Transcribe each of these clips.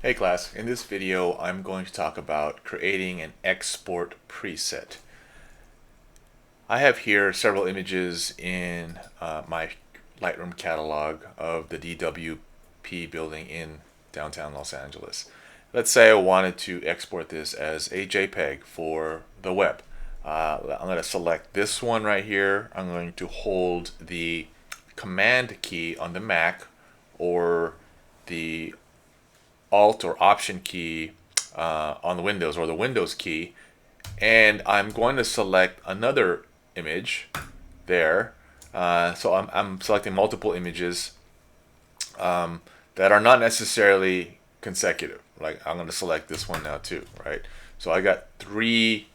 Hey class, in this video I'm going to talk about creating an export preset. I have here several images in my Lightroom catalog of the DWP building in downtown Los Angeles. Let's say I wanted to export this as a JPEG for the web. I'm going to select this one right here. I'm going to hold the Command key on the Mac or the Alt or Option key on the Windows or the Windows key, and I'm going to select another image there. So I'm selecting multiple images that are not necessarily consecutive. Like I'm going to select this one now too, right? So I got three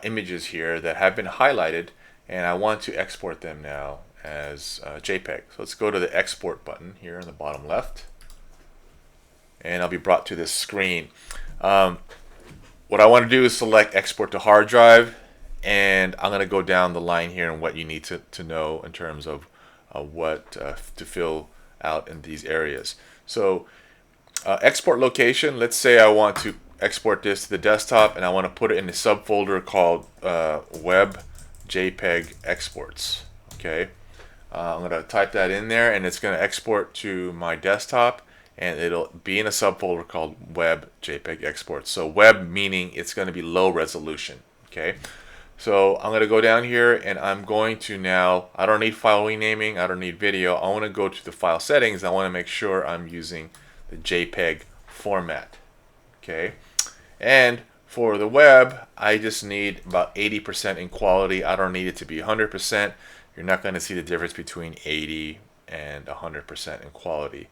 images here that have been highlighted, and I want to export them now as JPEG. So let's go to the export button here in the bottom left, and I'll be brought to this screen. What I want to do is select export to hard drive, and I'm going to go down the line here and what you need to know in terms of what to fill out in these areas. So export location, let's say I want to export this to the desktop and I want to put it in a subfolder called web JPEG exports. Okay, I'm going to type that in there and it's going to export to my desktop, and it'll be in a subfolder called web JPEG exports. So web meaning it's going to be low resolution. Okay, so I'm going to go down here and I'm going to now, I don't need file renaming, I don't need video. I want to go to the file settings. I want to make sure I'm using the JPEG format. Okay, and for the web, I just need about 80% in quality. I don't need it to be 100%. You're not going to see the difference between 80 and 100% in quality.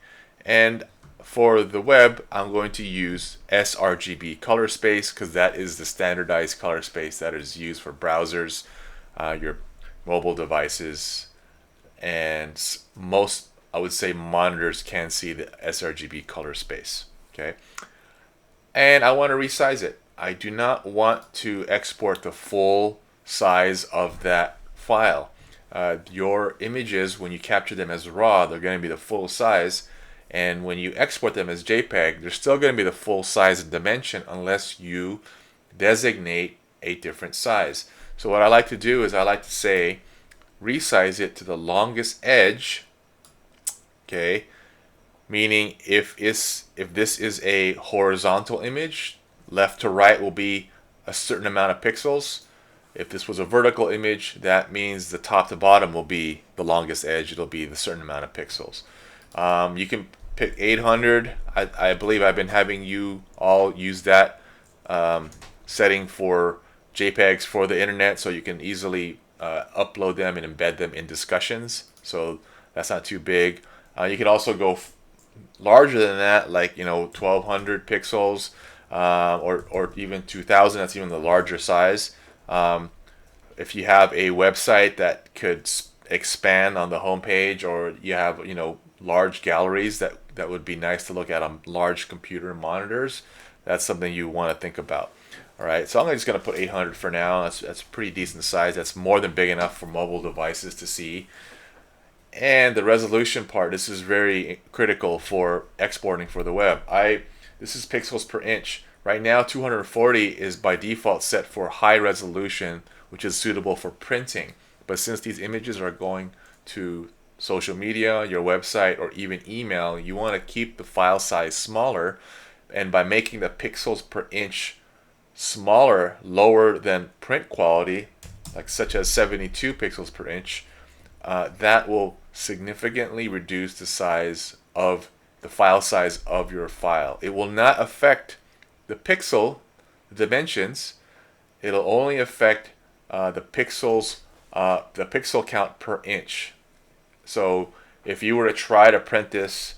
And for the web, I'm going to use sRGB color space because that is the standardized color space that is used for browsers, your mobile devices, and most, I would say, monitors can see the sRGB color space. Okay, and I want to resize it. I do not want to export the full size of that file. Your images, when you capture them as RAW, they're going to be the full size. And when you export them as JPEG, they're still going to be the full size and dimension unless you designate a different size. So what I like to do is I like to say resize it to the longest edge. Okay, meaning if this is a horizontal image, left to right will be a certain amount of pixels. If this was a vertical image, that means the top to bottom will be the longest edge. It'll be the certain amount of pixels. You can pick 800. I believe I've been having you all use that setting for JPEGs for the internet, so you can easily upload them and embed them in discussions. So that's not too big. You can also go larger than that, like 1200 pixels, or even 2000. That's even the larger size. If you have a website that could expand on the homepage, or you have large galleries that would be nice to look at on large computer monitors, that's something you want to think about. All right, so I'm just going to put 800 for now. That's pretty decent size. That's more than big enough for mobile devices to see. And the resolution part, this is very critical for exporting for the web. This is pixels per inch. Right now 240 is by default set for high resolution, which is suitable for printing. But since these images are going to social media, your website, or even email, you want to keep the file size smaller. And by making the pixels per inch smaller, lower than print quality, like such as 72 pixels per inch, that will significantly reduce the size of the file size of your file. It will not affect the pixel dimensions. It'll only affect the pixels, the pixel count per inch. So if you were to try to print this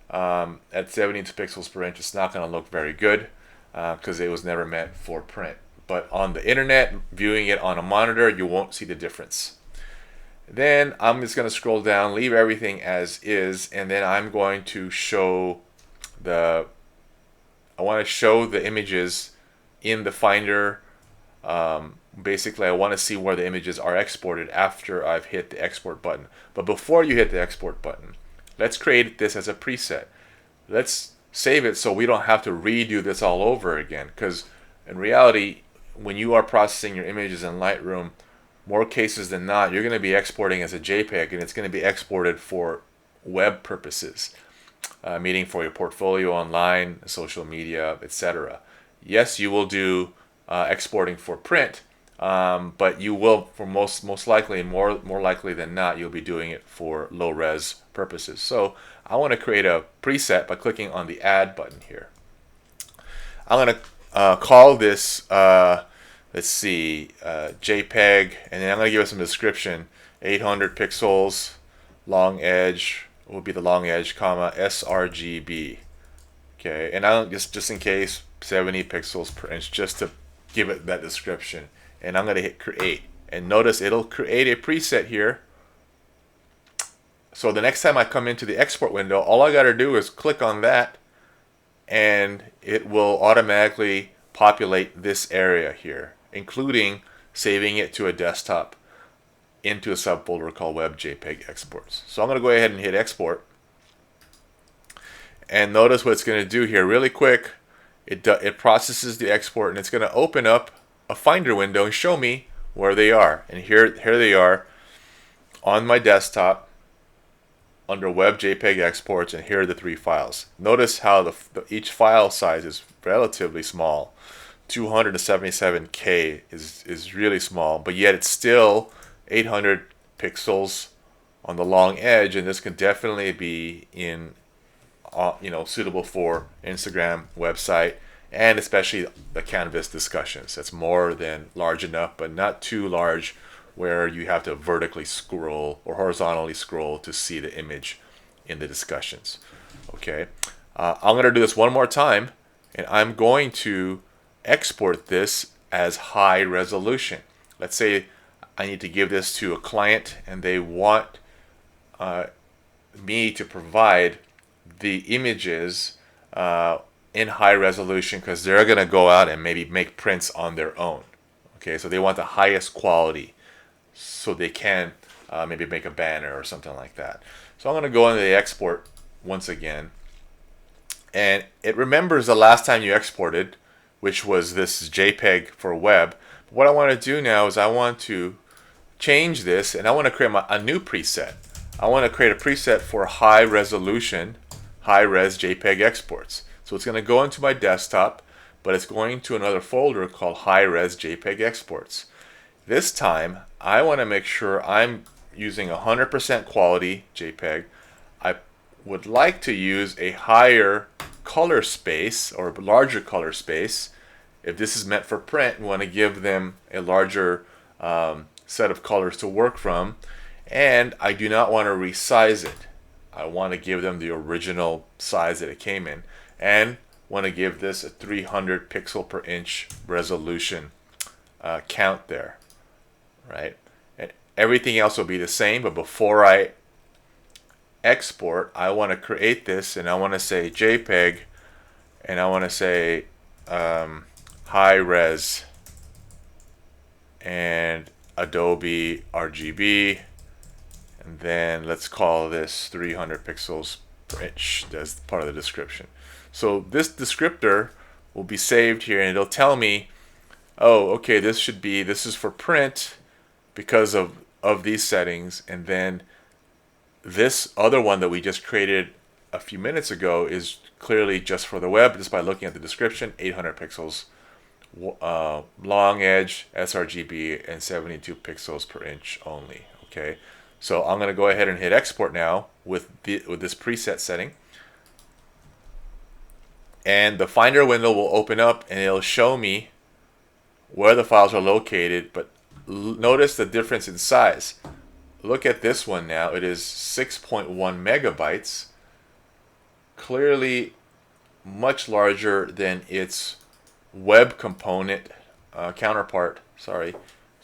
at 72 pixels per inch, it's not going to look very good because it was never meant for print. But on the internet, viewing it on a monitor, you won't see the difference. Then I'm just going to scroll down, leave everything as is, and then I'm going to show the images in the Finder. Basically, I want to see where the images are exported after I've hit the export button. But before you hit the export button, let's create this as a preset. Let's save it so we don't have to redo this all over again. Because in reality, when you are processing your images in Lightroom, more cases than not, you're going to be exporting as a JPEG, and it's going to be exported for web purposes, meaning for your portfolio online, social media, etc. Yes, you will do exporting for print, but you will, for most likely, more likely than not, you'll be doing it for low res purposes. So I want to create a preset by clicking on the Add button here. I'm going to call this, let's see, JPEG, and then I'm going to give it some description. 800 pixels, long edge will be the long edge, comma, sRGB. Okay, and I don't just in case 70 pixels per inch, just to give it that description. And I'm going to hit create, and notice it'll create a preset here. So the next time I come into the export window, all I got to do is click on that, and it will automatically populate this area here, including saving it to a desktop into a subfolder called Web JPEG Exports. So I'm going to go ahead and hit export, and notice what it's going to do here really quick. It processes the export, and it's going to open up a Finder window and show me where they are. And here they are on my desktop under Web JPEG Exports, and here are the 3 files. Notice how each file size is relatively small. 277K is really small, but yet it's still 800 pixels on the long edge, and this can definitely be in suitable for Instagram website, and especially the Canvas discussions. That's more than large enough, but not too large where you have to vertically scroll or horizontally scroll to see the image in the discussions. Okay, I'm going to do this one more time, and I'm going to export this as high resolution. Let's say I need to give this to a client, and they want me to provide the images in high resolution because they're going to go out and maybe make prints on their own. Okay, so they want the highest quality so they can maybe make a banner or something like that. So I'm going to go into the export once again, and it remembers the last time you exported, which was this JPEG for web. But what I want to do now is I want to change this, and I want to create a new preset. I want to create a preset for high resolution, high res JPEG exports. So it's going to go into my desktop, but it's going to another folder called high res JPEG exports. This time I want to make sure I'm using 100% quality JPEG. I would like to use a higher color space or larger color space. If this is meant for print, we want to give them a larger set of colors to work from, and I do not want to resize it. I want to give them the original size that it came in, and want to give this a 300 pixel per inch resolution count there, right? And everything else will be the same, but before I export, I want to create this, and I want to say JPEG, and I want to say high res and Adobe RGB, and then let's call this 300 pixels per inch as part of the description. So this descriptor will be saved here, and it'll tell me, oh, okay, this is for print because of these settings, and then this other one that we just created a few minutes ago is clearly just for the web, just by looking at the description. 800 pixels long edge, sRGB, and 72 pixels per inch only. Okay, so I'm going to go ahead and hit export now with this preset setting, and the Finder window will open up, and it'll show me where the files are located. But notice the difference in size. Look at this one now. It is 6.1 megabytes, clearly much larger than its web component counterpart,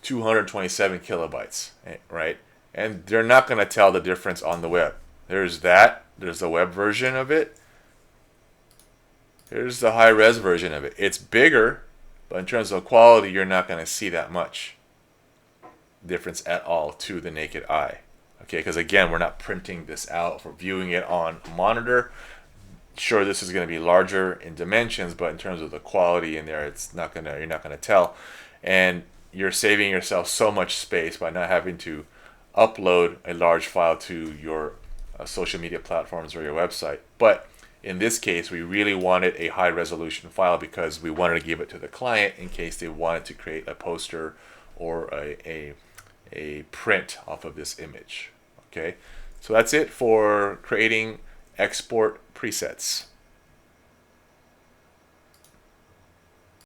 227 kilobytes, right? And they're not going to tell the difference on the web. There's the web version of it. Here's the high res version of it. It's bigger, but in terms of quality, you're not going to see that much difference at all to the naked eye. Okay, because again, we're not printing this out, we're viewing it on a monitor. sure, this is going to be larger in dimensions, but in terms of the quality in there, you're not gonna tell, and you're saving yourself so much space by not having to upload a large file to your social media platforms or your website. But in this case, we really wanted a high resolution file because we wanted to give it to the client in case they wanted to create a poster or a print off of this image. Okay, so that's it for creating export presets.